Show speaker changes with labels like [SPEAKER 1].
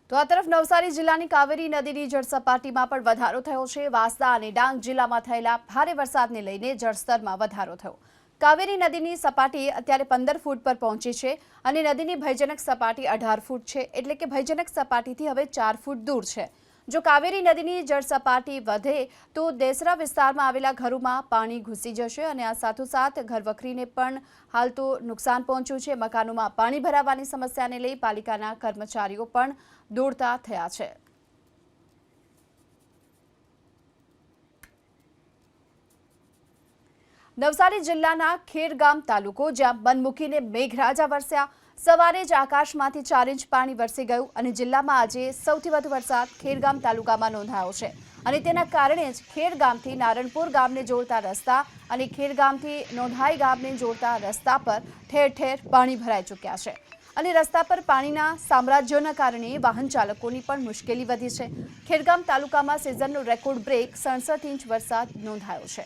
[SPEAKER 1] તો આ તરફ નવસારી જિલ્લાની કાવેરી નદીની જળસપાટીમાં પણ વધારો થયો છે। વાંસદા અને ડાંગ જિલ્લામાં થયેલા ભારે વરસાદને લઈને જળસ્તરમાં વધારો થયો। કાવેરી નદીની સપાટી અત્યારે 15 ફૂટ પર પહોંચી છે અને નદીની ભયજનક સપાટી 18 ફૂટ છે, એટલે કે ભયજનક સપાટીથી હવે 4 ફૂટ દૂર છે। જો કાવેરી નદીની જળસપાટી વધે તો દેસરા વિસ્તારમાં આવેલા ઘરોમાં પાણી ઘૂસી જશે અને આ સાથોસાથ ઘરવખરીને પણ હાલ તો નુકસાન પહોંચ્યું છે। મકાનોમાં પાણી ભરાવાની સમસ્યાને લઈ પાલિકાના કર્મચારીઓ પણ દોડતા થયા છે। નવસારી જિલ્લાના ખેરગામ તાલુકો, જ્યાં મન મૂકીને મેઘરાજા વરસ્યા। સવારે જ આકાશમાંથી 4 ઇંચ પાણી વરસી ગયું અને જિલ્લામાં આજે સૌથી વધુ વરસાદ ખેરગામ તાલુકામાં નોંધાયો છે અને તેના કારણે જ ખેરગામથી નારણપુર ગામને જોડતા રસ્તા અને ખેરગામથી નોંધાઈ ગામને જોડતા રસ્તા પર ઠેર ઠેર પાણી ભરાઈ ચૂક્યા છે અને રસ્તા પર પાણીના સામ્રાજ્યોના કારણે વાહન ચાલકોની પણ મુશ્કેલી વધી છે। ખેરગામ તાલુકામાં સિઝનનો રેકોર્ડ બ્રેક 67 ઇંચ વરસાદ નોંધાયો છે।